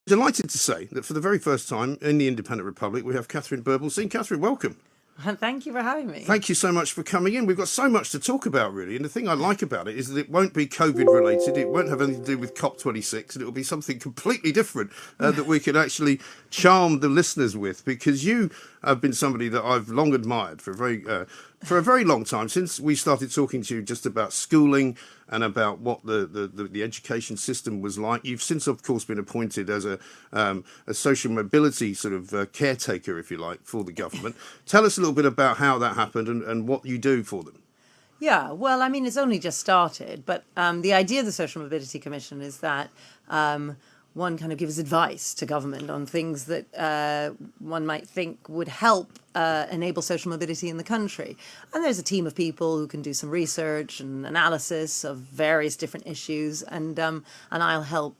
Delighted to say that for the very first time in the Independent Republic, we have Katharine Birbalsingh. Katharine, welcome. Thank you for having me. Thank you so much for coming in. We've got so much to talk about, really. And the thing I like about it is that it won't be COVID related. It won't have anything to do with COP26. And it will be something completely different that we can actually charm the listeners with. Because you have been somebody that I've long admired for a very long time, since we started talking to you just about schooling and about what the education system was like. You've since, of course, been appointed as a social mobility sort of caretaker, if you like, for the government. Tell us a little bit about how that happened and what you do for them. Yeah, well, I mean, it's only just started, but the idea of the Social Mobility Commission is that one kind of gives advice to government on things that one might think would help enable social mobility in the country. And there's a team of people who can do some research and analysis of various different issues, and I'll help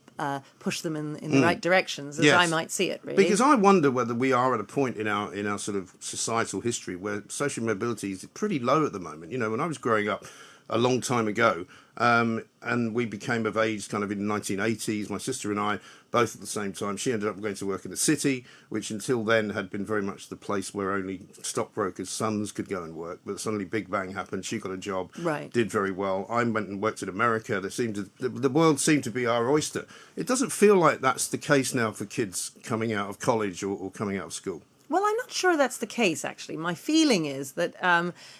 push them in the right directions, as I might see it, really. Because I wonder whether we are at a point in our sort of societal history where social mobility is pretty low at the moment. You know, when I was growing up a long time ago, and we became of age kind of in the 1980s, my sister and I, both at the same time. She ended up going to work in the city, which until then had been very much the place where only stockbrokers' sons could go and work. But suddenly Big Bang happened. She got a job, did very well. I went and worked in America. The world seemed to be our oyster. It doesn't feel like that's the case now for kids coming out of college or coming out of school. Well, I'm not sure that's the case, actually. My feeling is that,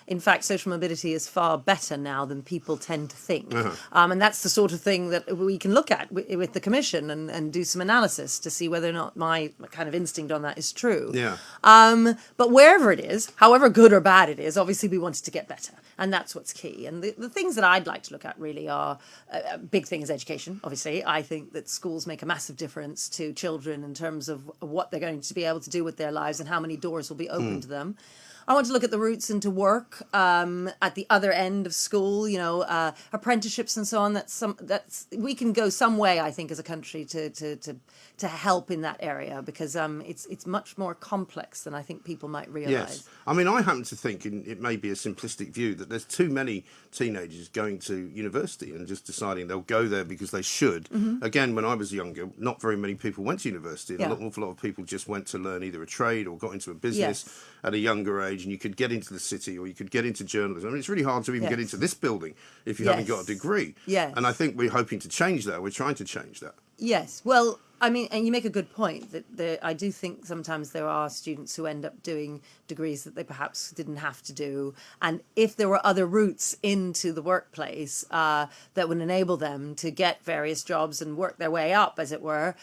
in fact, social mobility is far better now than people tend to think. And that's the sort of thing that we can look at with the Commission and do some analysis to see whether or not my kind of instinct on that is true. Yeah. But wherever it is, however good or bad it is, obviously we want it to get better. And that's what's key. And the things that I'd like to look at really are, a big thing is education, obviously. I think that schools make a massive difference to children in terms of what they're going to be able to do with their lives and how many doors will be open to them. I want to look at the routes into work at the other end of school, you know, apprenticeships and so on. That's we can go some way, I think, as a country to help in that area, because it's much more complex than I think people might realise. Yes, I mean, I happen to think, and it may be a simplistic view, that there's too many teenagers going to university and just deciding they'll go there because they should. Again, when I was younger, not very many people went to university. An awful lot of people just went to learn either a trade or got into a business at a younger age, and you could get into the city or you could get into journalism. I mean, it's really hard to even get into this building if you haven't got a degree. And I think we're hoping to change that. We're trying to change that. Yes, well, I mean, and you make a good point that I do think sometimes there are students who end up doing degrees that they perhaps didn't have to do. And if there were other routes into the workplace that would enable them to get various jobs and work their way up, as it were,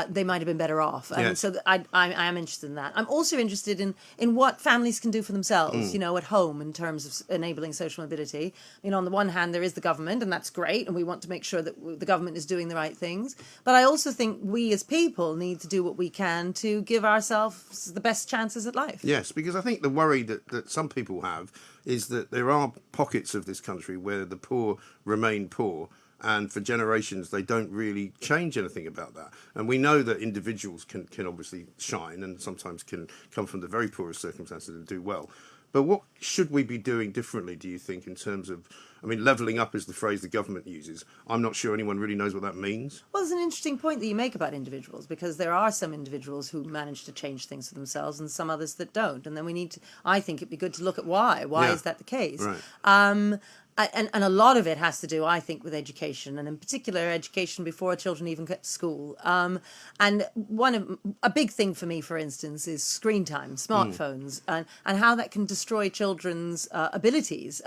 they might have been better off. And so I am interested in that. I'm also interested in what families can do for themselves, you know, at home in terms of enabling social mobility. I mean, on the one hand, there is the government, and that's great, and we want to make sure that the government is doing the right things. But I also think we as people need to do what we can to give ourselves the best chances at life. Yes, because I think the worry that some people have is that there are pockets of this country where the poor remain poor, and for generations they don't really change anything about that. And we know that individuals can obviously shine and sometimes can come from the very poorest circumstances and do well. But what should we be doing differently, do you think, in terms of, I mean, levelling up is the phrase the government uses. I'm not sure anyone really knows what that means. Well, it's an interesting point that you make about individuals, because there are some individuals who manage to change things for themselves and some others that don't. And then we need to, I think it'd be good to look at why. Why is that the case? Right. And a lot of it has to do, I think, with education, and in particular education before children even get to school. And a big thing for me, for instance, is screen time, smartphones, and how that can destroy children's abilities.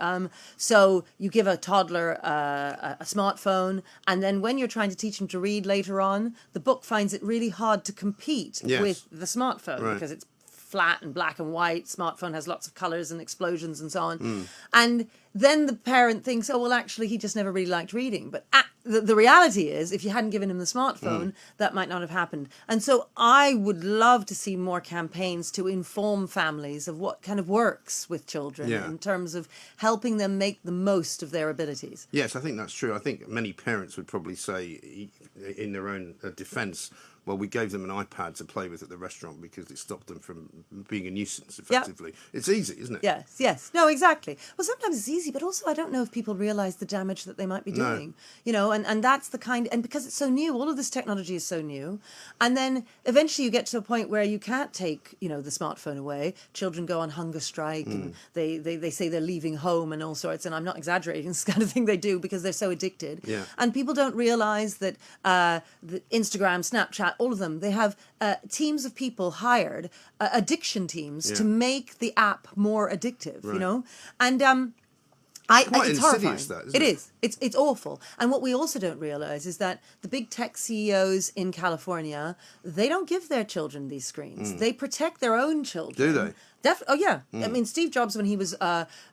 So you give a toddler a smartphone, and then when you're trying to teach them to read later on, the book finds it really hard to compete with the smartphone, because it's flat and black and white. Smartphone has lots of colours and explosions and so on. And then the parent thinks, oh, well, actually, he just never really liked reading. But the reality is, if you hadn't given him the smartphone, that might not have happened. And so I would love to see more campaigns to inform families of what kind of works with children in terms of helping them make the most of their abilities. Yes, I think that's true. I think many parents would probably say, in their own defence, well, we gave them an iPad to play with at the restaurant because it stopped them from being a nuisance, effectively. It's easy, isn't it? Yes. No, exactly. Well, sometimes it's easy, but also I don't know if people realise the damage that they might be doing. You know, and that's the kind, and because it's so new, all of this technology is so new, and then eventually you get to a point where you can't take, the smartphone away. Children go on hunger strike, and they say they're leaving home and all sorts, and I'm not exaggerating, it's the kind of thing they do because they're so addicted. Yeah. And people don't realize that the Instagram, Snapchat, all of them, they have teams of people hired, addiction teams, to make the app more addictive, and Quite it's insidious, horrifying. that, isn't It it? is. It's awful. And what we also don't realize is that the big tech CEOs in California, they don't give their children these screens. They protect their own children. Do they? Oh, yeah. I mean, Steve Jobs, when he was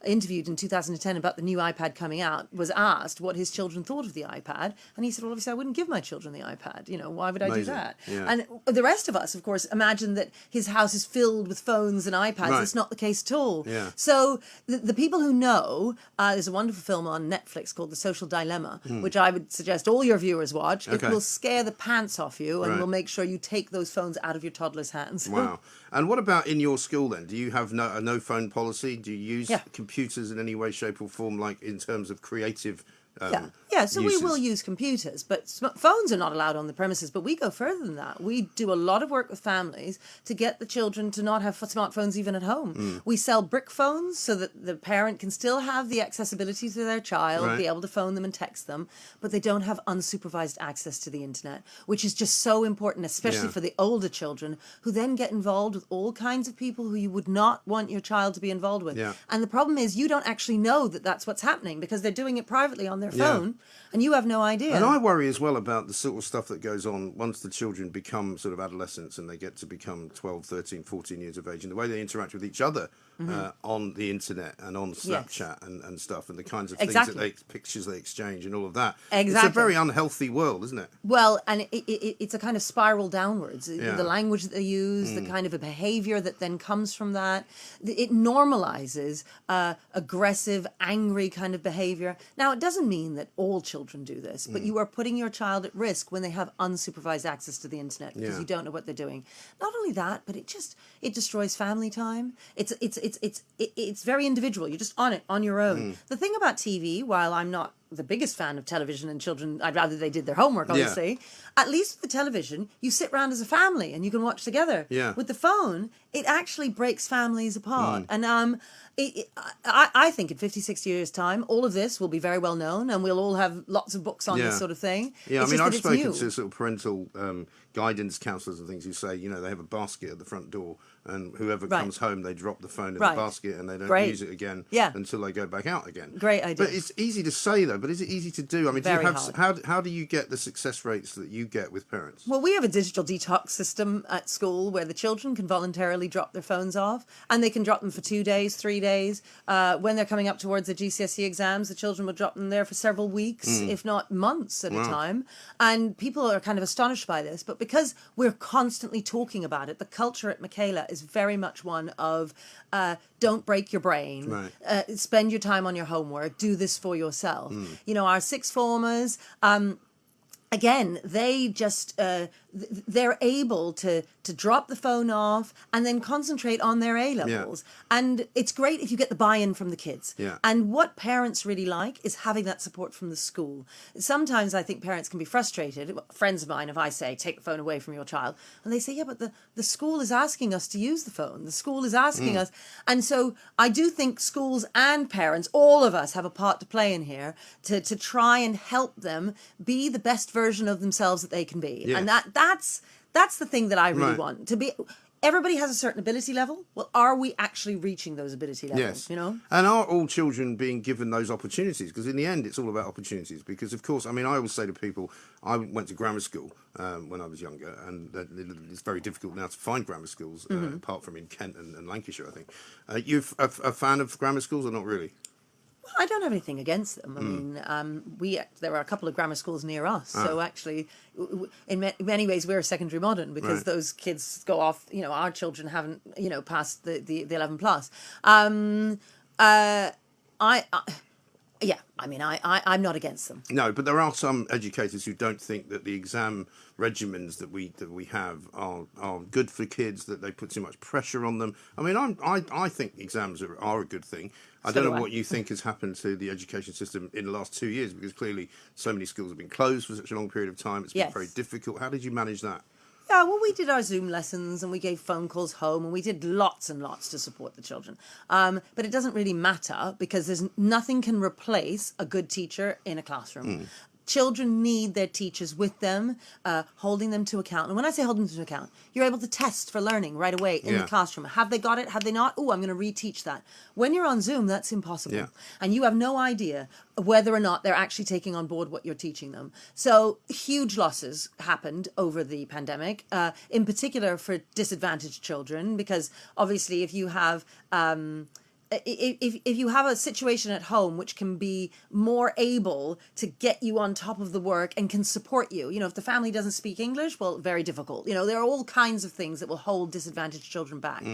interviewed in 2010 about the new iPad coming out, was asked what his children thought of the iPad. And he said, well, obviously, I wouldn't give my children the iPad. Why would I do that? Yeah. And the rest of us, of course, imagine that his house is filled with phones and iPads. Right. It's not the case at all. Yeah. So the people who know, there's a wonderful film on Netflix called The Social Dilemma, which I would suggest all your viewers watch. Okay. It will scare the pants off you and Right. will make sure you take those phones out of your toddler's hands. Wow. And what about in your school then? Do you have a no phone policy? Do you use Yeah. computers in any way, shape or form, like in terms of creative So uses? we will use computers, but phones are not allowed on the premises. But we go further than that. We do a lot of work with families to get the children to not have smartphones even at home. We sell brick phones so that the parent can still have the accessibility to their child, Right. be able to phone them and text them, but they don't have unsupervised access to the internet, which is just so important, especially Yeah. for the older children who then get involved with all kinds of people who you would not want your child to be involved with. Yeah. And the problem is you don't actually know that that's what's happening because they're doing it privately on their Yeah. phone and you have no idea. And I worry as well about the sort of stuff that goes on once the children become sort of adolescents and they get to become 12, 13, 14 years of age, and the way they interact with each other on the internet and on Snapchat and stuff, and the kinds of Exactly. pictures they exchange and all of that. Exactly. It's a very unhealthy world, isn't it? Well, and it's a kind of spiral downwards. Yeah. The language that they use, the kind of a behavior that then comes from that, it normalizes aggressive, angry kind of behavior. Now, it doesn't mean that all children do this, but you are putting your child at risk when they have unsupervised access to the internet because Yeah. you don't know what they're doing. Not only that, but it destroys family time. It's very individual. You're just on it on your own. The thing about TV, while I'm not the biggest fan of television and children, I'd rather they did their homework, obviously. At least with the television, you sit around as a family and you can watch together. Yeah. With the phone, it actually breaks families apart. And I think in 50, 60 years' time, all of this will be very well known and we'll all have lots of books on this sort of thing. Yeah, It's I mean, just I've that it's spoken new. to sort of parental guidance counsellors and things who say, they have a basket at the front door and whoever Right. comes home, they drop the phone in Right. the basket and they don't Great. use it again Yeah. until they go back out again. Great idea. But it's easy to say, though, but is it easy to do? I mean, Very do you have how do you get the success rates that you get with parents? Well, we have a digital detox system at school where the children can voluntarily drop their phones off, and they can drop them for 2 days, 3 days. When they're coming up towards the GCSE exams, the children will drop them there for several weeks, if not months at a time. And people are kind of astonished by this, but because we're constantly talking about it, the culture at Michaela is very much one of don't break your brain, Right. spend your time on your homework, do this for yourself. Our sixth formers, again, they just they're able to drop the phone off and then concentrate on their A levels. And it's great if you get the buy-in from the kids. Yeah. And what parents really like is having that support from the school. Sometimes I think parents can be frustrated. Friends of mine, if I say, take the phone away from your child, and they say, yeah, but the school is asking us to use the phone. The school is asking us. And so I do think schools and parents, all of us have a part to play in here to try and help them be the best version of themselves that they can be. Yeah. And that's the thing that I really Right. want to be. Everybody has a certain ability level. Well, are we actually reaching those ability levels? Yes. And are all children being given those opportunities? Because in the end, it's all about opportunities. Because, of course, I mean, I always say to people, I went to grammar school when I was younger, and it's very difficult now to find grammar schools, apart from in Kent and Lancashire, I think. You're a fan of grammar schools or not really? I don't have anything against them. I mean, there are a couple of grammar schools near us. So actually, in many ways, we're secondary modern because Right. those kids go off, our children haven't, passed the 11 plus. Yeah, I mean, I'm not against them. No, but there are some educators who don't think that the exam regimens that we have are good for kids, that they put too much pressure on them. I mean, I think exams are a good thing. I don't know what you think has happened to the education system in the last 2 years, because clearly so many schools have been closed for such a long period of time. It's been very difficult. How did you manage that? Yeah, well, we did our Zoom lessons and we gave phone calls home and we did lots and lots to support the children. But it doesn't really matter because there's nothing can replace a good teacher in a classroom. Children need their teachers with them, holding them to account. And when I say holding them to account, you're able to test for learning right away in the classroom. Have they got it? Have they not? Oh, I'm going to reteach that. When you're on Zoom, that's impossible. Yeah. And you have no idea whether or not they're actually taking on board what you're teaching them. So huge losses happened over the pandemic, in particular for disadvantaged children, because obviously if you have... If you have a situation at home which can be more able to get you on top of the work and can support you, if the family doesn't speak English, well, very difficult. There are all kinds of things that will hold disadvantaged children back.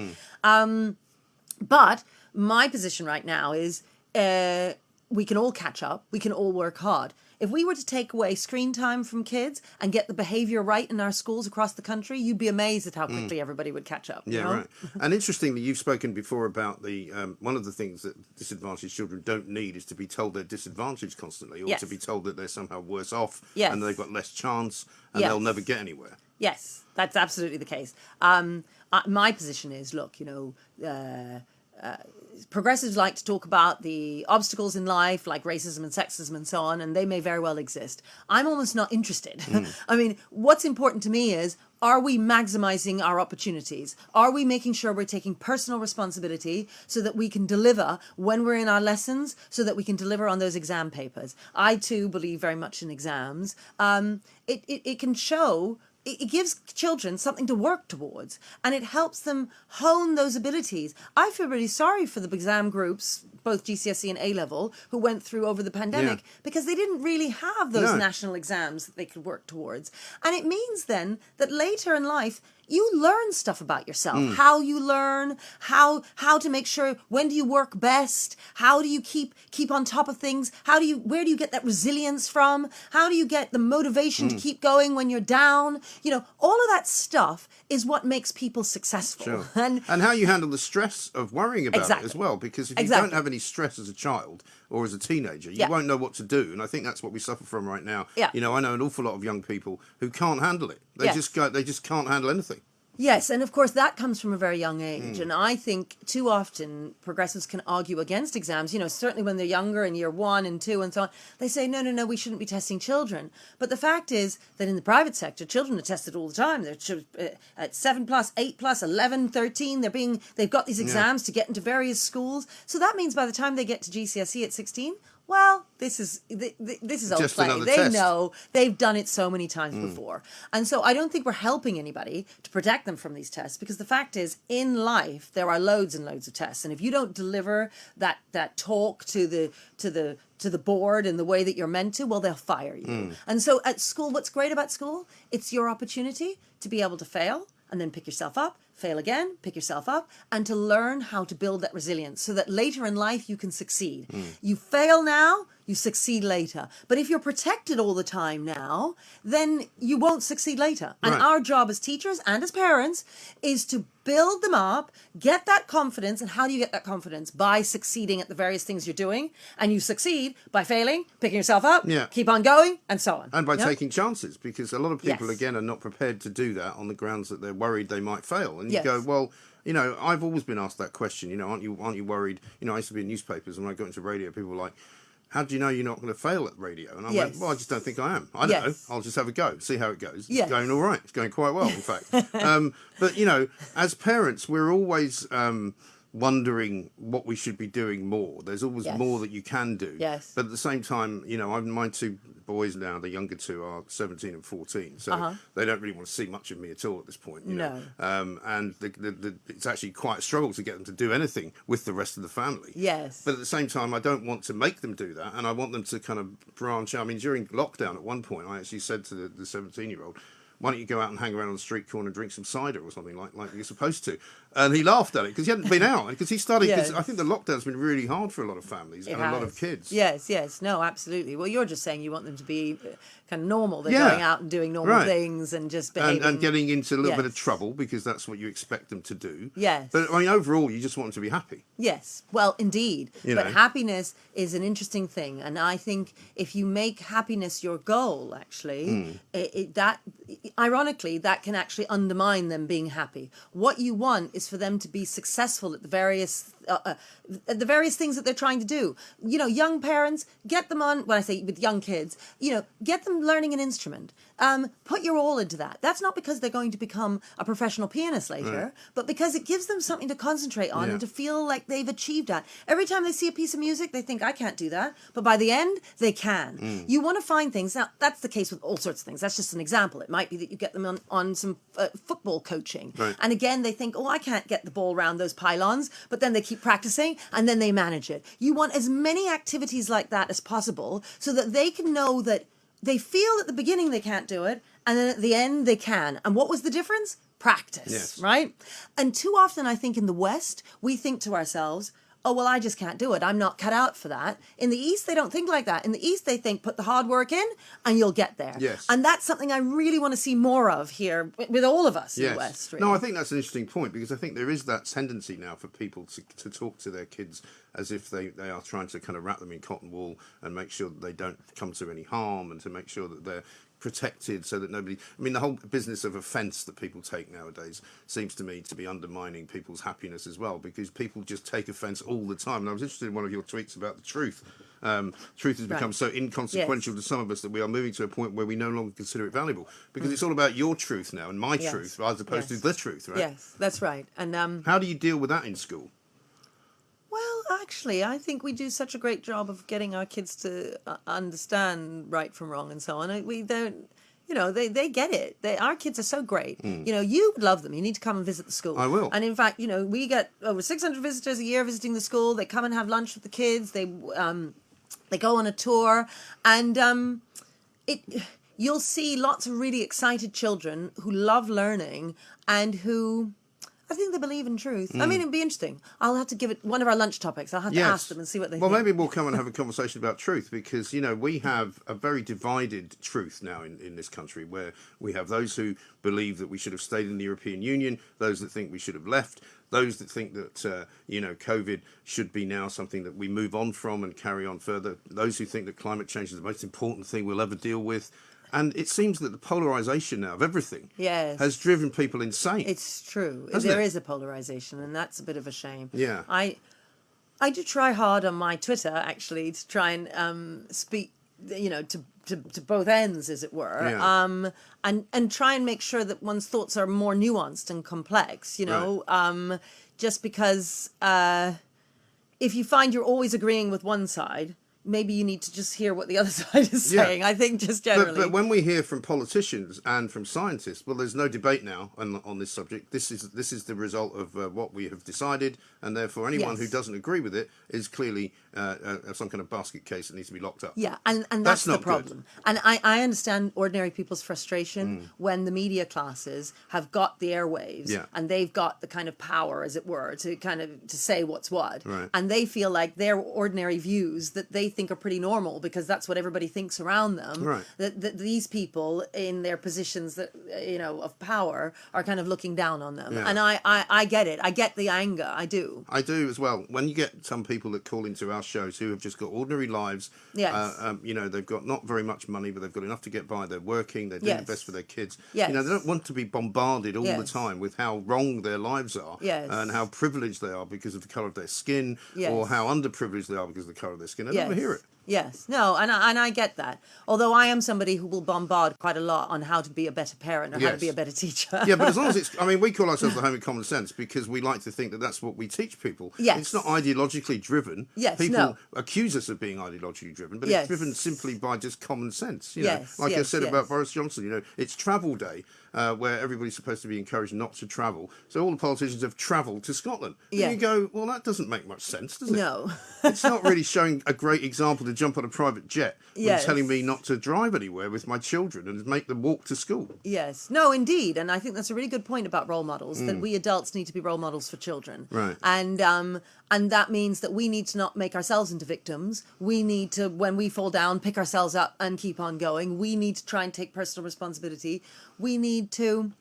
But my position right now is we can all catch up. We can all work hard. If we were to take away screen time from kids and get the behavior right in our schools across the country, you'd be amazed at how quickly everybody would catch up. Yeah, right. And interestingly, you've spoken before about the one of the things that disadvantaged children don't need is to be told they're disadvantaged constantly, or to be told that they're somehow worse off and they've got less chance and they'll never get anywhere. Yes, that's absolutely the case. My position is, look, progressives like to talk about the obstacles in life, like racism and sexism and so on, and they may very well exist. I'm almost not interested. I mean, what's important to me is, are we maximizing our opportunities? Are we making sure we're taking personal responsibility so that we can deliver when we're in our lessons, so that we can deliver on those exam papers? I, too, believe very much in exams. It can show... It gives children something to work towards, and it helps them hone those abilities. I feel really sorry for the exam groups, both GCSE and A-level, who went through over the pandemic, because they didn't really have those national exams that they could work towards. And it means then that later in life, you learn stuff about yourself, how you learn, how to make sure, when do you work best, how do you keep on top of things, where do you get that resilience from, how do you get the motivation to keep going when you're down, all of that stuff is what makes people successful. Sure. And how you handle the stress of worrying about it as well, because if you don't have any stress as a child or as a teenager, you won't know what to do. And I think that's what we suffer from right now. I know an awful lot of young people who can't handle it. They just can't handle anything. Yes, and of course that comes from a very young age. And I think too often progressives can argue against exams, certainly when they're younger in year 1 and 2 and so on. They say, no, we shouldn't be testing children. But the fact is that in the private sector, children are tested all the time. They're at 7+, 8+, 11, 13. They've got these exams to get into various schools. So that means by the time they get to GCSE at 16, well, this is old just play. They test. know they've done it so many times before. And so I don't think we're helping anybody to protect them from these tests, because the fact is, in life, there are loads and loads of tests. And if you don't deliver that talk to the board in the way that you're meant to, well, they'll fire you. And so at school, what's great about school? It's your opportunity to be able to fail and then pick yourself up, fail again, pick yourself up, and to learn how to build that resilience so that later in life you can succeed. You fail now, you succeed later. But if you're protected all the time now, then you won't succeed later. And our job as teachers and as parents is to build them up, get that confidence. And how do you get that confidence? By succeeding at the various things you're doing. And you succeed by failing, picking yourself up, keep on going, and so on. And by taking chances, because a lot of people, again, are not prepared to do that on the grounds that they're worried they might fail. And you go, well, I've always been asked that question, aren't you worried? I used to be in newspapers, and when I got into radio, people were like, how do you know you're not going to fail at radio? And I went, well, I just don't think I am. I don't know. I'll just have a go, see how it goes. It's going all right. It's going quite well, in fact. But, as parents, we're always wondering what we should be doing more. There's always more that you can do. Yes. But at the same time, my 2 boys now, the younger 2 are 17 and 14. So they don't really want to see much of me at all at this point. No. And it's actually quite a struggle to get them to do anything with the rest of the family. Yes. But at the same time, I don't want to make them do that. And I want them to kind of branch out. I mean, during lockdown at one point, I actually said to the 17-year-old, why don't you go out and hang around on the street corner and drink some cider or something like you're supposed to? And he laughed at it because he hadn't been out. Because he started, because I think the lockdown's been really hard for a lot of families and a lot of kids. Yes. No, absolutely. Well, you're just saying you want them to be kind of normal. They're going out and doing normal things and just behaving. And getting into a little bit of trouble because that's what you expect them to do. Yes. But, I mean, overall, you just want them to be happy. Yes. Well, indeed. But happiness is an interesting thing. And I think if you make happiness your goal, actually, ironically, that can actually undermine them being happy. What you want is for them to be successful at the various things that they're trying to do. You know, young parents, get them on, when I say with young kids, you know, get them learning an instrument. Put your all into that. That's not because they're going to become a professional pianist later, but because it gives them something to concentrate on and to feel like they've achieved that. Every time they see a piece of music, they think, I can't do that. But by the end, they can. You want to find things. Now, that's the case with all sorts of things. That's just an example. It might be that you get them on some football coaching. Right. And again, they think, I can't get the ball around those pylons. But then they keep practicing and then they manage it. You want as many activities like that as possible so that they can know that they feel at the beginning they can't do it, and then at the end they can. And what was the difference? Practice, right? And too often, I think in the West, we think to ourselves, I just can't do it. I'm not cut out for that. In the East, they don't think like that. In the East, they think, put the hard work in and you'll get there. Yes. And that's something I really want to see more of here with all of us in the West. Really. No, I think that's an interesting point because I think there is that tendency now for people to talk to their kids as if they are trying to kind of wrap them in cotton wool and make sure that they don't come to any harm and to make sure that they're protected so that nobody... I mean, the whole business of offence that people take nowadays seems to me to be undermining people's happiness as well because people just take offence all the time. And I was interested in one of your tweets about the truth. Truth has become so inconsequential to some of us that we are moving to a point where we no longer consider it valuable because it's all about your truth now and my truth as opposed to the truth, right? Yes, that's right. And how do you deal with that in school? Well, actually, I think we do such a great job of getting our kids to understand right from wrong and so on. We don't, they get it. Our kids are so great. You know, you would love them. You need to come and visit the school. I will. And in fact, we get over 600 visitors a year visiting the school. They come and have lunch with the kids. They go on a tour, and you'll see lots of really excited children who love learning and who... I think they believe in truth. I mean, it'd be interesting. I'll have to give it one of our lunch topics. I'll have to ask them and see what they think. Well, maybe we'll come and have a conversation about truth because, we have a very divided truth now in this country where we have those who believe that we should have stayed in the European Union, those that think we should have left, those that think that, COVID should be now something that we move on from and carry on further, those who think that climate change is the most important thing we'll ever deal with. And it seems that the polarisation now of everything has driven people insane. It's true. There is a polarisation, and that's a bit of a shame. Yeah. I do try hard on my Twitter, actually, to try and speak, to both ends, as it were, and try and make sure that one's thoughts are more nuanced and complex, just because if you find you're always agreeing with one side, maybe you need to just hear what the other side is saying. I think just generally. But when we hear from politicians and from scientists, well, there's no debate now on this subject. This is the result of what we have decided, and therefore anyone who doesn't agree with it is clearly some kind of basket case that needs to be locked up. Yeah, and that's the problem. Good. And I understand ordinary people's frustration when the media classes have got the airwaves and they've got the kind of power, as it were, to say what's what. Right. And they feel like their ordinary views that they think are pretty normal because that's what everybody thinks around them. Right. That these people in their positions that of power are kind of looking down on them. Yeah. And I get it. I get the anger. I do. I do as well. When you get some people that call into our shows who have just got ordinary lives, they've got not very much money, but they've got enough to get by. They're working. They're doing the best for their kids. Yes. They don't want to be bombarded all the time with how wrong their lives are and how privileged they are because of the colour of their skin or how underprivileged they are because of the colour of their skin. I don't hear it. Yes, no, and I get that. Although I am somebody who will bombard quite a lot on how to be a better parent or how to be a better teacher. Yeah, but as long as we call ourselves the Home of Common Sense because we like to think that that's what we teach people. Yes. It's not ideologically driven. Yes, people accuse us of being ideologically driven, but it's driven simply by just common sense. I said about Boris Johnson, it's travel day. Where everybody's supposed to be encouraged not to travel. So all the politicians have travelled to Scotland. And you go, well, that doesn't make much sense, does it? No. It's not really showing a great example to jump on a private jet when Yes. telling me not to drive anywhere with my children and make them walk to school. Yes. No, indeed. And I think that's a really good point about role models, that we adults need to be role models for children. Right. And that means that we need to not make ourselves into victims. We need to, when we fall down, pick ourselves up and keep on going. We need to try and take personal responsibility. We need to...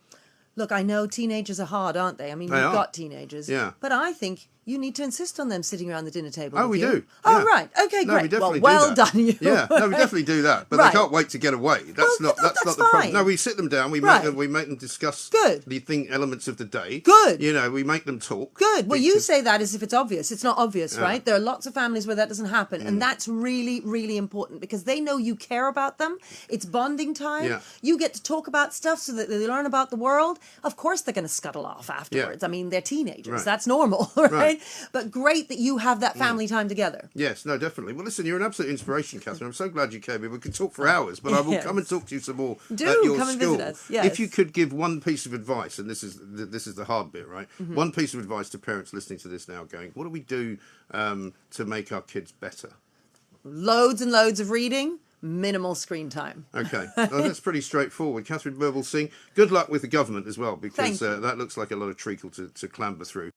Look, I know teenagers are hard, aren't they? I mean, we've got teenagers. Yeah. But I think you need to insist on them sitting around the dinner table. Oh, with we you. do. Oh, Yeah. right. Okay, No, great. we definitely well do that. done, you. Yeah, no, we definitely do that. But Right. they can't wait to get away. That's Well, not that's the problem. fine. No, we sit them down. We Right. make them discuss Good. the elements of the day. Good. You know, we make them talk. Good. Well, you because- say that as if it's obvious. It's not obvious, right? There are lots of families where that doesn't happen. And that's really, really important because they know you care about them. It's bonding time. Yeah. You get to talk about stuff so that they learn about the world. Of course, they're going to scuttle off afterwards. I mean, they're teenagers. Right. That's normal, right? Right. But great that you have that family time together. Yes, no, definitely. Well, listen, you're an absolute inspiration, Katharine. I'm so glad you came in. We could talk for hours, but I will Yes. come and talk to you some more Do at your come and school. visit us, yes. If you could give one piece of advice, and this is the hard bit, right? One piece of advice to parents listening to this now, going, what do we do to make our kids better? Loads and loads of reading. Minimal screen time. Okay, well, that's pretty straightforward. Katharine Birbalsingh, good luck with the government as well, because Thank you. that looks like a lot of treacle to clamber through.